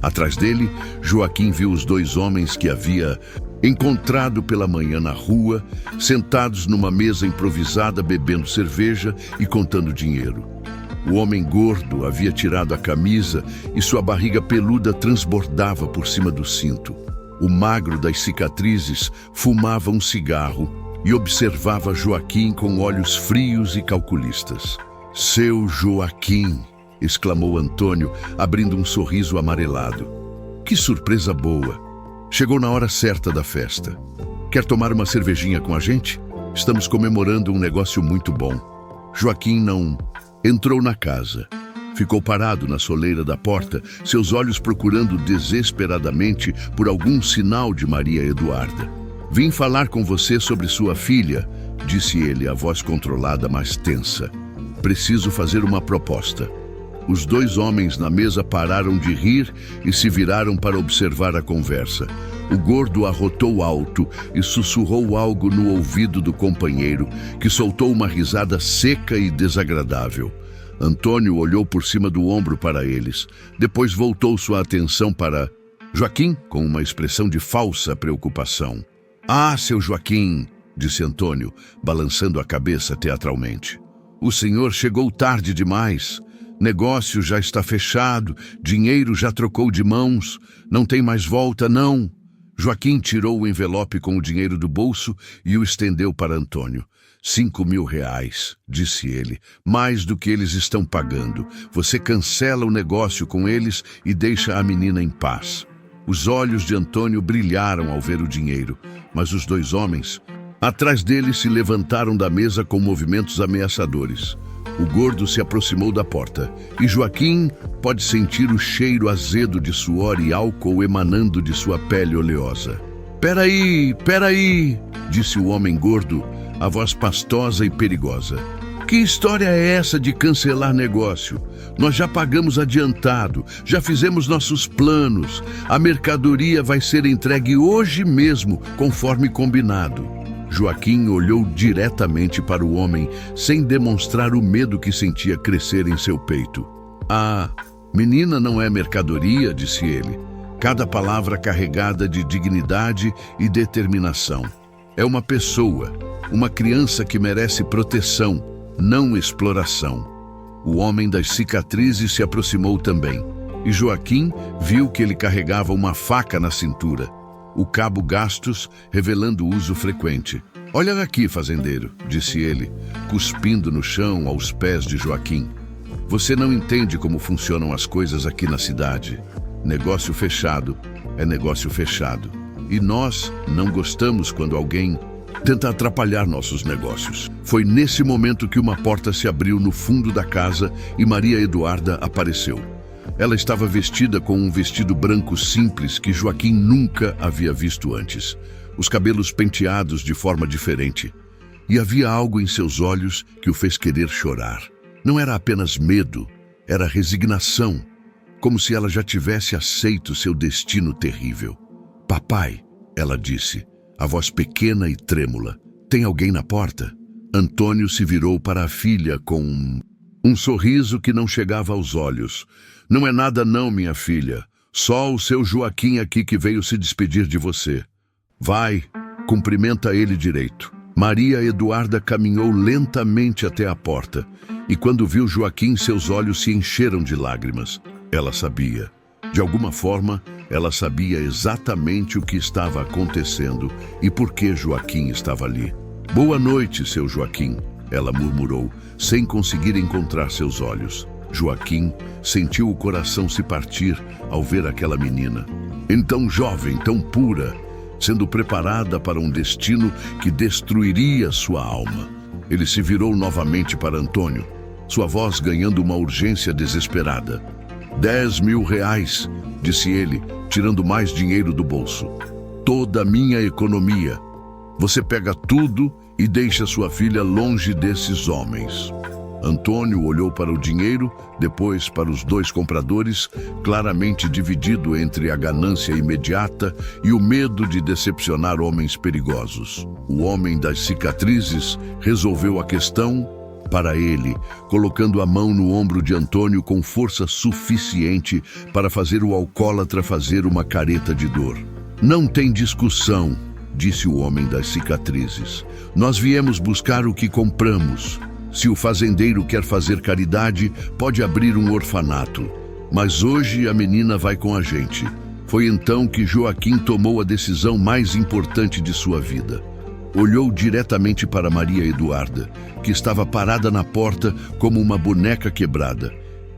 Atrás dele, Joaquim viu os dois homens que havia encontrado pela manhã na rua, sentados numa mesa improvisada, bebendo cerveja e contando dinheiro. O homem gordo havia tirado a camisa e sua barriga peluda transbordava por cima do cinto. O magro das cicatrizes fumava um cigarro e observava Joaquim com olhos frios e calculistas. "Seu Joaquim!" exclamou Antônio, abrindo um sorriso amarelado. "Que surpresa boa! Chegou na hora certa da festa. Quer tomar uma cervejinha com a gente? Estamos comemorando um negócio muito bom." Joaquim não entrou na casa. Ficou parado na soleira da porta, seus olhos procurando desesperadamente por algum sinal de Maria Eduarda. "Vim falar com você sobre sua filha", disse ele, a voz controlada, mas tensa. "Preciso fazer uma proposta." Os dois homens na mesa pararam de rir e se viraram para observar a conversa. O gordo arrotou alto e sussurrou algo no ouvido do companheiro, que soltou uma risada seca e desagradável. Antônio olhou por cima do ombro para eles. Depois voltou sua atenção para Joaquim, com uma expressão de falsa preocupação. "Ah, seu Joaquim", disse Antônio, balançando a cabeça teatralmente. "O senhor chegou tarde demais. Negócio já está fechado, dinheiro já trocou de mãos, não tem mais volta, não." Joaquim tirou o envelope com o dinheiro do bolso e o estendeu para Antônio. R$5.000, disse ele, mais do que eles estão pagando. Você cancela o negócio com eles e deixa a menina em paz. Os olhos de Antônio brilharam ao ver o dinheiro, mas os dois homens atrás dele se levantaram da mesa com movimentos ameaçadores. O gordo se aproximou da porta e Joaquim pode sentir o cheiro azedo de suor e álcool emanando de sua pele oleosa. Peraí, disse o homem gordo, a voz pastosa e perigosa. "Que história é essa de cancelar negócio? Nós já pagamos adiantado, já fizemos nossos planos. A mercadoria vai ser entregue hoje mesmo, conforme combinado." Joaquim olhou diretamente para o homem, sem demonstrar o medo que sentia crescer em seu peito. "A menina não é mercadoria", disse ele, cada palavra carregada de dignidade e determinação. "É uma pessoa, uma criança que merece proteção, não exploração." O homem das cicatrizes se aproximou também, e Joaquim viu que ele carregava uma faca na cintura. O cabo gastos, revelando uso frequente. "Olha aqui, fazendeiro", disse ele, cuspindo no chão aos pés de Joaquim. "Você não entende como funcionam as coisas aqui na cidade. Negócio fechado é negócio fechado. E nós não gostamos quando alguém tenta atrapalhar nossos negócios." Foi nesse momento que uma porta se abriu no fundo da casa e Maria Eduarda apareceu. Ela estava vestida com um vestido branco simples que Joaquim nunca havia visto antes. Os cabelos penteados de forma diferente. E havia algo em seus olhos que o fez querer chorar. Não era apenas medo, era resignação, como se ela já tivesse aceito seu destino terrível. "Papai", ela disse, a voz pequena e trêmula. "Tem alguém na porta?" Antônio se virou para a filha com um sorriso que não chegava aos olhos. "Não é nada não, minha filha. Só o seu Joaquim aqui que veio se despedir de você. Vai, cumprimenta ele direito." Maria Eduarda caminhou lentamente até a porta, e quando viu Joaquim, seus olhos se encheram de lágrimas. Ela sabia. De alguma forma, ela sabia exatamente o que estava acontecendo e por que Joaquim estava ali. "Boa noite, seu Joaquim", ela murmurou, sem conseguir encontrar seus olhos. Joaquim sentiu o coração se partir ao ver aquela menina. Então jovem, tão pura, sendo preparada para um destino que destruiria sua alma. Ele se virou novamente para Antônio, sua voz ganhando uma urgência desesperada. R$10.000, disse ele, tirando mais dinheiro do bolso. "Toda a minha economia. Você pega tudo e deixa sua filha longe desses homens." Antônio olhou para o dinheiro, depois para os dois compradores, claramente dividido entre a ganância imediata e o medo de decepcionar homens perigosos. O homem das cicatrizes resolveu a questão para ele, colocando a mão no ombro de Antônio com força suficiente para fazer o alcoólatra fazer uma careta de dor. "Não tem discussão", disse o homem das cicatrizes. "Nós viemos buscar o que compramos. Se o fazendeiro quer fazer caridade, pode abrir um orfanato. Mas hoje a menina vai com a gente." Foi então que Joaquim tomou a decisão mais importante de sua vida. Olhou diretamente para Maria Eduarda, que estava parada na porta como uma boneca quebrada,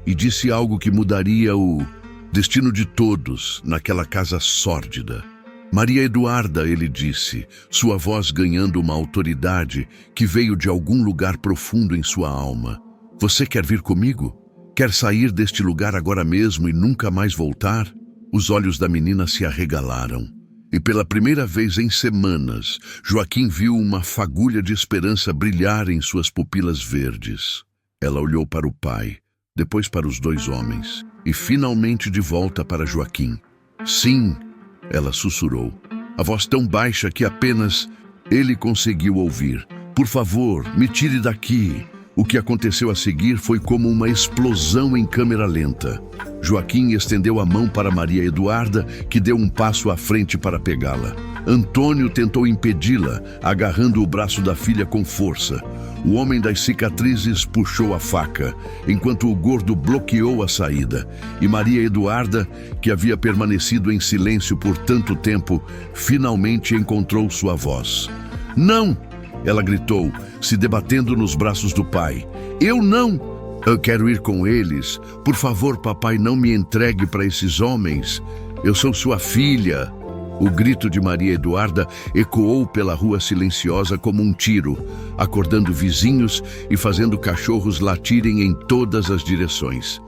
e disse algo que mudaria o destino de todos naquela casa sórdida. "Maria Eduarda", ele disse, sua voz ganhando uma autoridade que veio de algum lugar profundo em sua alma. "Você quer vir comigo? Quer sair deste lugar agora mesmo e nunca mais voltar?" Os olhos da menina se arregalaram. E pela primeira vez em semanas, Joaquim viu uma fagulha de esperança brilhar em suas pupilas verdes. Ela olhou para o pai, depois para os dois homens, e finalmente de volta para Joaquim. "Sim", ela sussurrou, a voz tão baixa que apenas ele conseguiu ouvir. "Por favor, me tire daqui." O que aconteceu a seguir foi como uma explosão em câmera lenta. Joaquim estendeu a mão para Maria Eduarda, que deu um passo à frente para pegá-la. Antônio tentou impedi-la, agarrando o braço da filha com força. O homem das cicatrizes puxou a faca, enquanto o gordo bloqueou a saída. E Maria Eduarda, que havia permanecido em silêncio por tanto tempo, finalmente encontrou sua voz. "Não!" ela gritou, se debatendo nos braços do pai. "Eu não! Eu quero ir com eles. Por favor, papai, não me entregue para esses homens. Eu sou sua filha." O grito de Maria Eduarda ecoou pela rua silenciosa como um tiro, acordando vizinhos e fazendo cachorros latirem em todas as direções.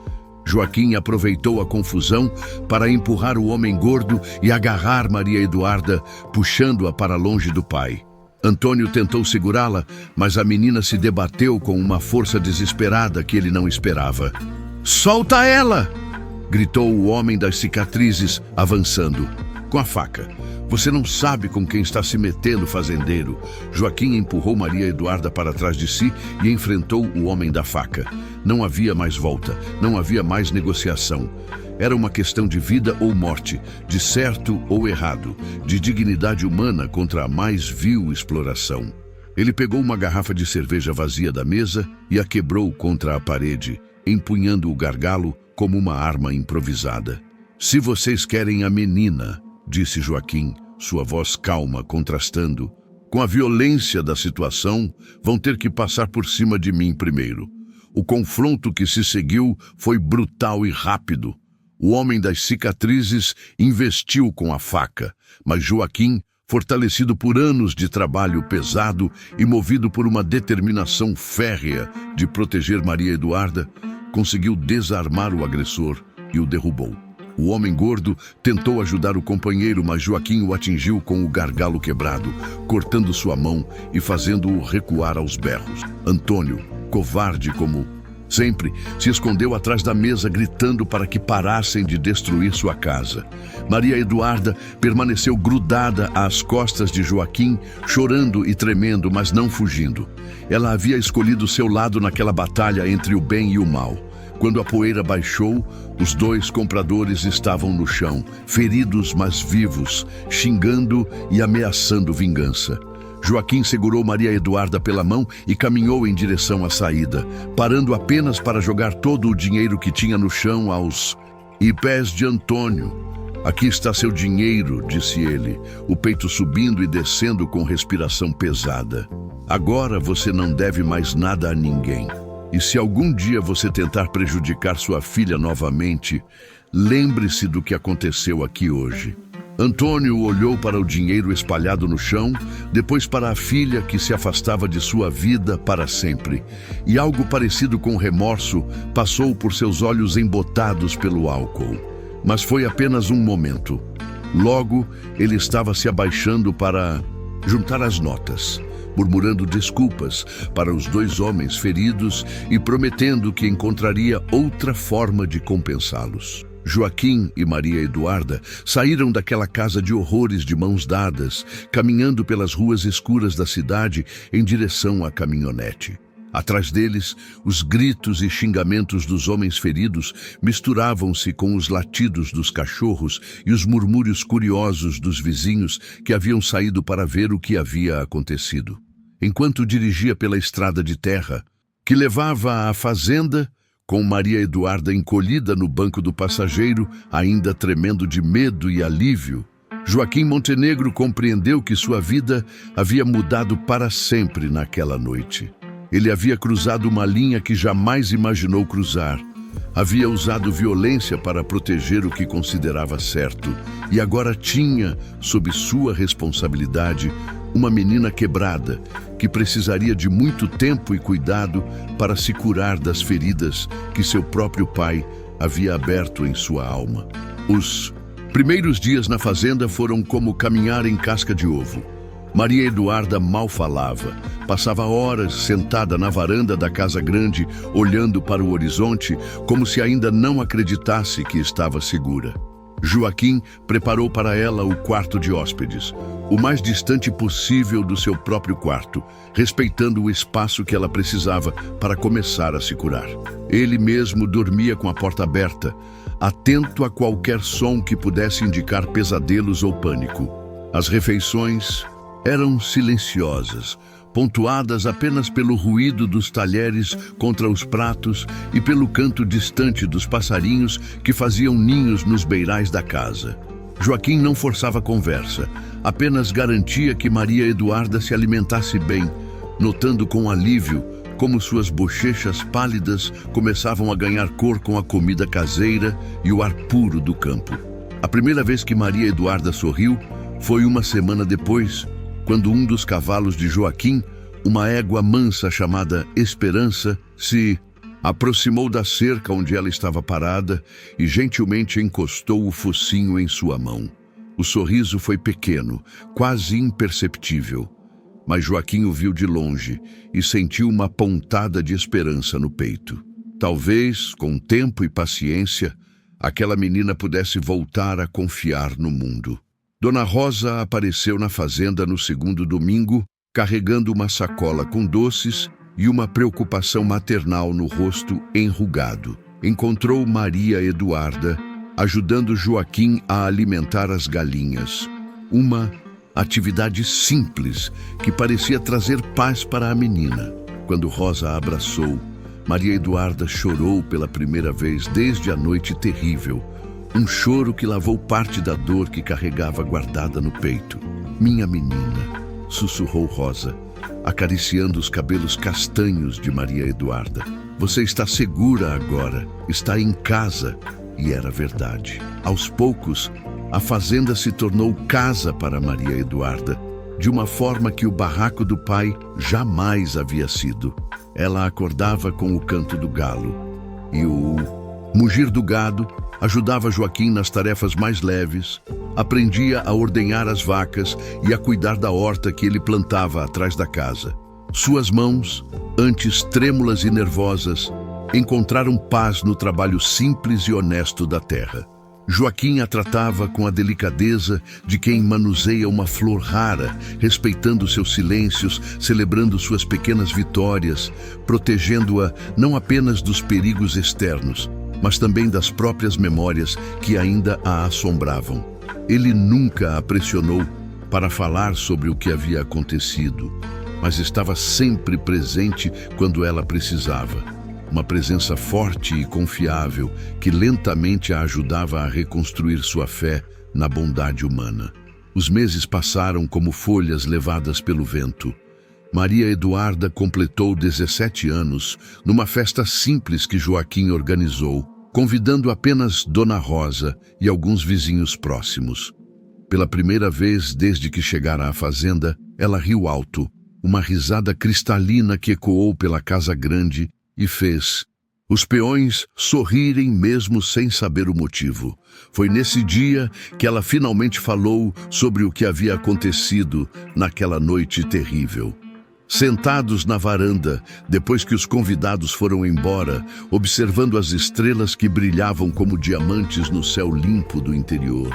Joaquim aproveitou a confusão para empurrar o homem gordo e agarrar Maria Eduarda, puxando-a para longe do pai. Antônio tentou segurá-la, mas a menina se debateu com uma força desesperada que ele não esperava. "Solta ela!" gritou o homem das cicatrizes, avançando com a faca. "Você não sabe com quem está se metendo, fazendeiro." Joaquim empurrou Maria Eduarda para trás de si e enfrentou o homem da faca. Não havia mais volta, não havia mais negociação. Era uma questão de vida ou morte, de certo ou errado, de dignidade humana contra a mais vil exploração. Ele pegou uma garrafa de cerveja vazia da mesa e a quebrou contra a parede, empunhando o gargalo como uma arma improvisada. "Se vocês querem a menina", disse Joaquim, sua voz calma contrastando, "com a violência da situação, vão ter que passar por cima de mim primeiro." O confronto que se seguiu foi brutal e rápido. O homem das cicatrizes investiu com a faca, mas Joaquim, fortalecido por anos de trabalho pesado e movido por uma determinação férrea de proteger Maria Eduarda, conseguiu desarmar o agressor e o derrubou. O homem gordo tentou ajudar o companheiro, mas Joaquim o atingiu com o gargalo quebrado, cortando sua mão e fazendo-o recuar aos berros. Antônio, covarde como sempre, se escondeu atrás da mesa, gritando para que parassem de destruir sua casa. Maria Eduarda permaneceu grudada às costas de Joaquim, chorando e tremendo, mas não fugindo. Ela havia escolhido seu lado naquela batalha entre o bem e o mal. Quando a poeira baixou, os dois compradores estavam no chão, feridos mas vivos, xingando e ameaçando vingança. Joaquim segurou Maria Eduarda pela mão e caminhou em direção à saída, parando apenas para jogar todo o dinheiro que tinha no chão aos pés de Antônio. "Aqui está seu dinheiro", disse ele, o peito subindo e descendo com respiração pesada. "Agora você não deve mais nada a ninguém. E se algum dia você tentar prejudicar sua filha novamente, lembre-se do que aconteceu aqui hoje." Antônio olhou para o dinheiro espalhado no chão, depois para a filha que se afastava de sua vida para sempre, e algo parecido com remorso passou por seus olhos embotados pelo álcool. Mas foi apenas um momento. Logo, ele estava se abaixando para juntar as notas, murmurando desculpas para os dois homens feridos e prometendo que encontraria outra forma de compensá-los. Joaquim e Maria Eduarda saíram daquela casa de horrores de mãos dadas, caminhando pelas ruas escuras da cidade em direção à caminhonete. Atrás deles, os gritos e xingamentos dos homens feridos misturavam-se com os latidos dos cachorros e os murmúrios curiosos dos vizinhos que haviam saído para ver o que havia acontecido. Enquanto dirigia pela estrada de terra, que levava à fazenda, com Maria Eduarda encolhida no banco do passageiro, ainda tremendo de medo e alívio, Joaquim Montenegro compreendeu que sua vida havia mudado para sempre naquela noite. Ele havia cruzado uma linha que jamais imaginou cruzar. Havia usado violência para proteger o que considerava certo e agora tinha, sob sua responsabilidade, uma menina quebrada que precisaria de muito tempo e cuidado para se curar das feridas que seu próprio pai havia aberto em sua alma. Os primeiros dias na fazenda foram como caminhar em casca de ovo. Maria Eduarda mal falava. Passava horas sentada na varanda da casa grande, olhando para o horizonte, como se ainda não acreditasse que estava segura. Joaquim preparou para ela o quarto de hóspedes, o mais distante possível do seu próprio quarto, respeitando o espaço que ela precisava para começar a se curar. Ele mesmo dormia com a porta aberta, atento a qualquer som que pudesse indicar pesadelos ou pânico. As refeições eram silenciosas, pontuadas apenas pelo ruído dos talheres contra os pratos e pelo canto distante dos passarinhos que faziam ninhos nos beirais da casa. Joaquim não forçava a conversa, apenas garantia que Maria Eduarda se alimentasse bem, notando com alívio como suas bochechas pálidas começavam a ganhar cor com a comida caseira e o ar puro do campo. A primeira vez que Maria Eduarda sorriu foi uma semana depois, quando um dos cavalos de Joaquim, uma égua mansa chamada Esperança, se aproximou da cerca onde ela estava parada e gentilmente encostou o focinho em sua mão. O sorriso foi pequeno, quase imperceptível, mas Joaquim o viu de longe e sentiu uma pontada de esperança no peito. Talvez, com tempo e paciência, aquela menina pudesse voltar a confiar no mundo. Dona Rosa apareceu na fazenda no segundo domingo, carregando uma sacola com doces e uma preocupação maternal no rosto enrugado. Encontrou Maria Eduarda, ajudando Joaquim a alimentar as galinhas. Uma atividade simples que parecia trazer paz para a menina. Quando Rosa a abraçou, Maria Eduarda chorou pela primeira vez desde a noite terrível. Um choro que lavou parte da dor que carregava guardada no peito. "Minha menina", sussurrou Rosa, acariciando os cabelos castanhos de Maria Eduarda. "Você está segura agora, está em casa." E era verdade. Aos poucos, a fazenda se tornou casa para Maria Eduarda, de uma forma que o barraco do pai jamais havia sido. Ela acordava com o canto do galo e o mugir do gado, ajudava Joaquim nas tarefas mais leves, aprendia a ordenhar as vacas e a cuidar da horta que ele plantava atrás da casa. Suas mãos, antes trêmulas e nervosas, encontraram paz no trabalho simples e honesto da terra. Joaquim a tratava com a delicadeza de quem manuseia uma flor rara, respeitando seus silêncios, celebrando suas pequenas vitórias, protegendo-a não apenas dos perigos externos, mas também das próprias memórias que ainda a assombravam. Ele nunca a pressionou para falar sobre o que havia acontecido, mas estava sempre presente quando ela precisava. Uma presença forte e confiável que lentamente a ajudava a reconstruir sua fé na bondade humana. Os meses passaram como folhas levadas pelo vento. Maria Eduarda completou 17 anos numa festa simples que Joaquim organizou, convidando apenas Dona Rosa e alguns vizinhos próximos. Pela primeira vez desde que chegara à fazenda, ela riu alto, uma risada cristalina que ecoou pela casa grande e fez os peões sorrirem mesmo sem saber o motivo. Foi nesse dia que ela finalmente falou sobre o que havia acontecido naquela noite terrível. Sentados na varanda, depois que os convidados foram embora, observando as estrelas que brilhavam como diamantes no céu limpo do interior,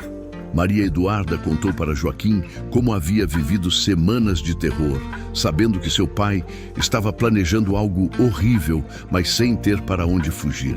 Maria Eduarda contou para Joaquim como havia vivido semanas de terror, sabendo que seu pai estava planejando algo horrível, mas sem ter para onde fugir.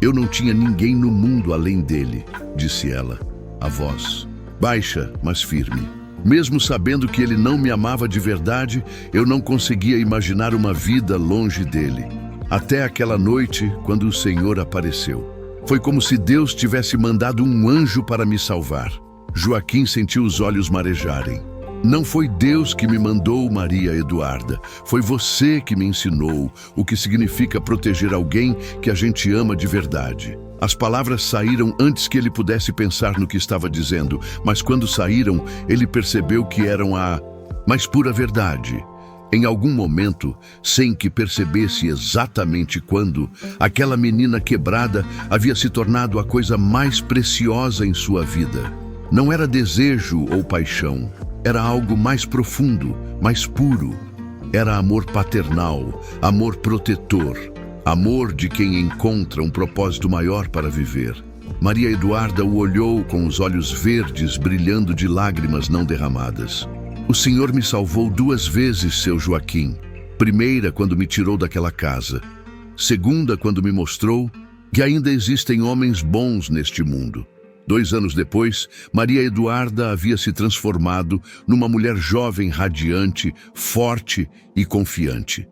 Eu não tinha ninguém no mundo além dele, disse ela, a voz baixa, mas firme. Mesmo sabendo que ele não me amava de verdade, eu não conseguia imaginar uma vida longe dele. Até aquela noite, quando o Senhor apareceu. Foi como se Deus tivesse mandado um anjo para me salvar. Joaquim sentiu os olhos marejarem. Não foi Deus que me mandou, Maria Eduarda. Foi você que me ensinou o que significa proteger alguém que a gente ama de verdade. As palavras saíram antes que ele pudesse pensar no que estava dizendo, mas quando saíram, ele percebeu que eram a mais pura verdade. Em algum momento, sem que percebesse exatamente quando, aquela menina quebrada havia se tornado a coisa mais preciosa em sua vida. Não era desejo ou paixão, era algo mais profundo, mais puro. Era amor paternal, amor protetor, amor de quem encontra um propósito maior para viver. Maria Eduarda o olhou com os olhos verdes brilhando de lágrimas não derramadas. O Senhor me salvou 2 vezes, seu Joaquim. Primeira, quando me tirou daquela casa. Segunda, quando me mostrou que ainda existem homens bons neste mundo. 2 anos depois, Maria Eduarda havia se transformado numa mulher jovem, radiante, forte e confiante.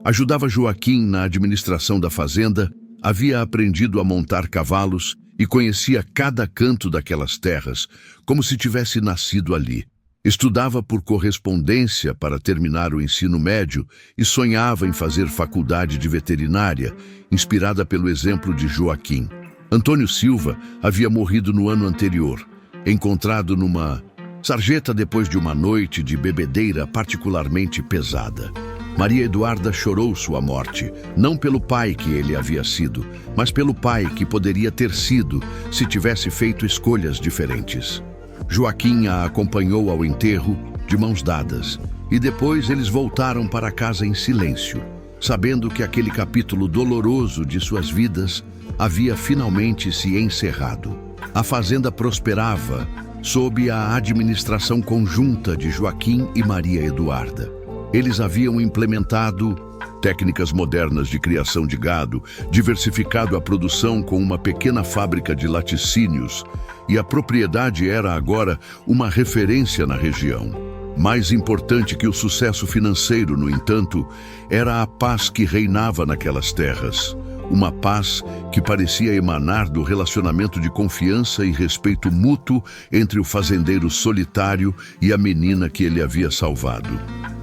Ajudava Joaquim na administração da fazenda, havia aprendido a montar cavalos e conhecia cada canto daquelas terras, como se tivesse nascido ali. Estudava por correspondência para terminar o ensino médio e sonhava em fazer faculdade de veterinária, inspirada pelo exemplo de Joaquim. Antônio Silva havia morrido no ano anterior, encontrado numa sarjeta depois de uma noite de bebedeira particularmente pesada. Maria Eduarda chorou sua morte, não pelo pai que ele havia sido, mas pelo pai que poderia ter sido se tivesse feito escolhas diferentes. Joaquim a acompanhou ao enterro, de mãos dadas, e depois eles voltaram para casa em silêncio, sabendo que aquele capítulo doloroso de suas vidas havia finalmente se encerrado. A fazenda prosperava sob a administração conjunta de Joaquim e Maria Eduarda. Eles haviam implementado técnicas modernas de criação de gado, diversificado a produção com uma pequena fábrica de laticínios, e a propriedade era agora uma referência na região. Mais importante que o sucesso financeiro, no entanto, era a paz que reinava naquelas terras. Uma paz que parecia emanar do relacionamento de confiança e respeito mútuo entre o fazendeiro solitário e a menina que ele havia salvado.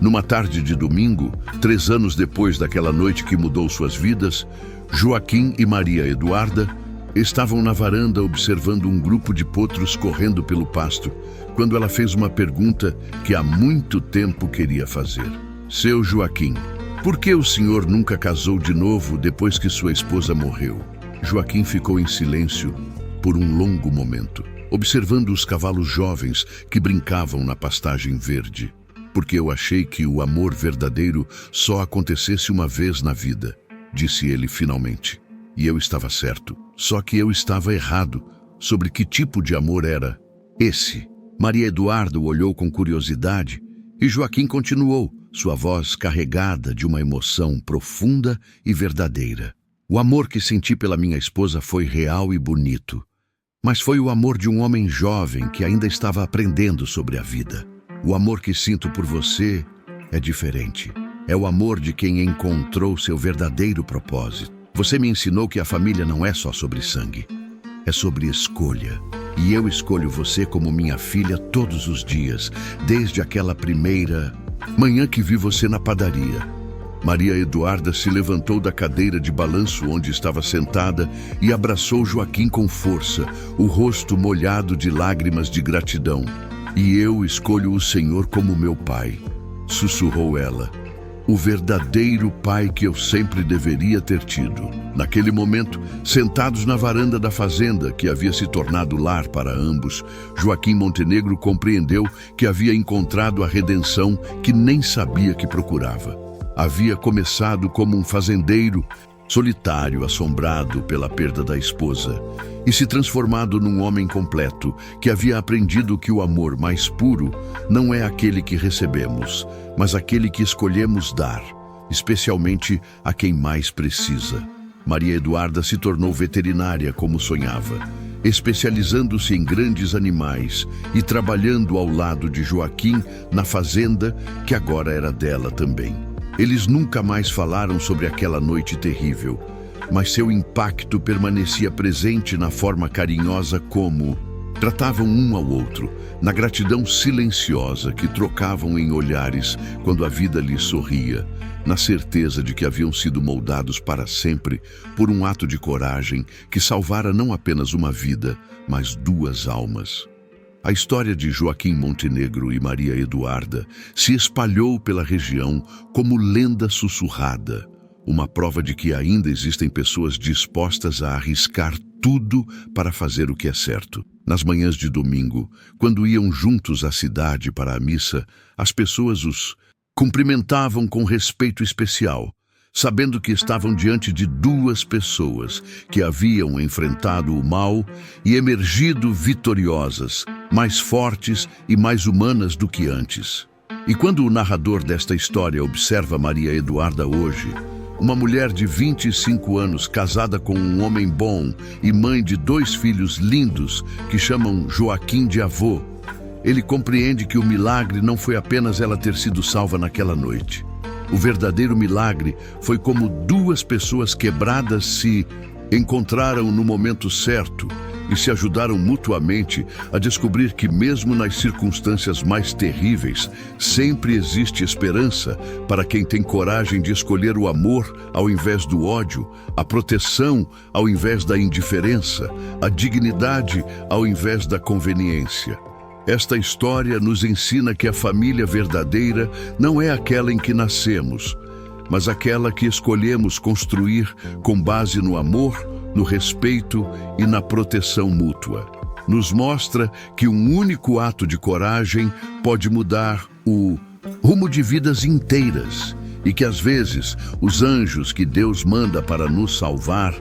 Numa tarde de domingo, 3 anos depois daquela noite que mudou suas vidas, Joaquim e Maria Eduarda estavam na varanda observando um grupo de potros correndo pelo pasto, quando ela fez uma pergunta que há muito tempo queria fazer. Seu Joaquim, por que o senhor nunca casou de novo depois que sua esposa morreu? Joaquim ficou em silêncio por um longo momento, observando os cavalos jovens que brincavam na pastagem verde. Porque eu achei que o amor verdadeiro só acontecesse uma vez na vida, disse ele finalmente. E eu estava certo, só que eu estava errado sobre que tipo de amor era esse. Maria Eduarda o olhou com curiosidade e Joaquim continuou, sua voz carregada de uma emoção profunda e verdadeira. O amor que senti pela minha esposa foi real e bonito, mas foi o amor de um homem jovem que ainda estava aprendendo sobre a vida. O amor que sinto por você é diferente. É o amor de quem encontrou seu verdadeiro propósito. Você me ensinou que a família não é só sobre sangue, é sobre escolha. E eu escolho você como minha filha todos os dias, desde aquela primeira manhã que vi você na padaria. Maria Eduarda se levantou da cadeira de balanço onde estava sentada e abraçou Joaquim com força, o rosto molhado de lágrimas de gratidão. E eu escolho o Senhor como meu pai, sussurrou ela. O verdadeiro pai que eu sempre deveria ter tido. Naquele momento, sentados na varanda da fazenda, que havia se tornado lar para ambos, Joaquim Montenegro compreendeu que havia encontrado a redenção que nem sabia que procurava. Havia começado como um fazendeiro solitário, assombrado pela perda da esposa, e se transformado num homem completo que havia aprendido que o amor mais puro não é aquele que recebemos, mas aquele que escolhemos dar, especialmente a quem mais precisa. Maria Eduarda se tornou veterinária como sonhava, especializando-se em grandes animais e trabalhando ao lado de Joaquim na fazenda que agora era dela também. Eles nunca mais falaram sobre aquela noite terrível, mas seu impacto permanecia presente na forma carinhosa como tratavam um ao outro, na gratidão silenciosa que trocavam em olhares quando a vida lhes sorria, na certeza de que haviam sido moldados para sempre por um ato de coragem que salvara não apenas uma vida, mas duas almas. A história de Joaquim Montenegro e Maria Eduarda se espalhou pela região como lenda sussurrada, uma prova de que ainda existem pessoas dispostas a arriscar tudo para fazer o que é certo. Nas manhãs de domingo, quando iam juntos à cidade para a missa, as pessoas os cumprimentavam com respeito especial, sabendo que estavam diante de duas pessoas que haviam enfrentado o mal e emergido vitoriosas, mais fortes e mais humanas do que antes. E quando o narrador desta história observa Maria Eduarda hoje, uma mulher de 25 anos casada com um homem bom e mãe de 2 filhos lindos que chamam Joaquim de avô, ele compreende que o milagre não foi apenas ela ter sido salva naquela noite. O verdadeiro milagre foi como duas pessoas quebradas se encontraram no momento certo e se ajudaram mutuamente a descobrir que mesmo nas circunstâncias mais terríveis, sempre existe esperança para quem tem coragem de escolher o amor ao invés do ódio, a proteção ao invés da indiferença, a dignidade ao invés da conveniência. Esta história nos ensina que a família verdadeira não é aquela em que nascemos, mas aquela que escolhemos construir com base no amor, no respeito e na proteção mútua. Nos mostra que um único ato de coragem pode mudar o rumo de vidas inteiras e que às vezes os anjos que Deus manda para nos salvar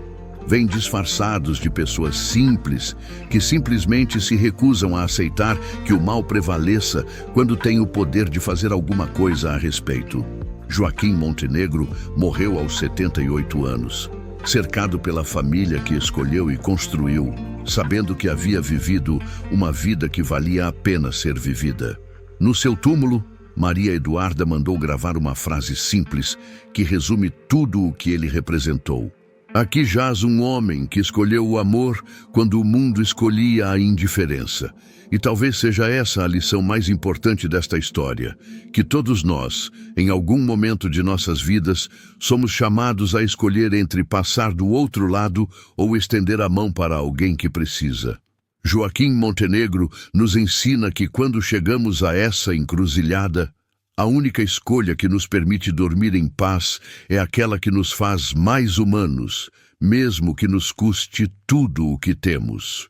vêm disfarçados de pessoas simples que simplesmente se recusam a aceitar que o mal prevaleça quando têm o poder de fazer alguma coisa a respeito. Joaquim Montenegro morreu aos 78 anos, cercado pela família que escolheu e construiu, sabendo que havia vivido uma vida que valia a pena ser vivida. No seu túmulo, Maria Eduarda mandou gravar uma frase simples que resume tudo o que ele representou. Aqui jaz um homem que escolheu o amor quando o mundo escolhia a indiferença. E talvez seja essa a lição mais importante desta história, que todos nós, em algum momento de nossas vidas, somos chamados a escolher entre passar do outro lado ou estender a mão para alguém que precisa. Joaquim Montenegro nos ensina que quando chegamos a essa encruzilhada, a única escolha que nos permite dormir em paz é aquela que nos faz mais humanos, mesmo que nos custe tudo o que temos.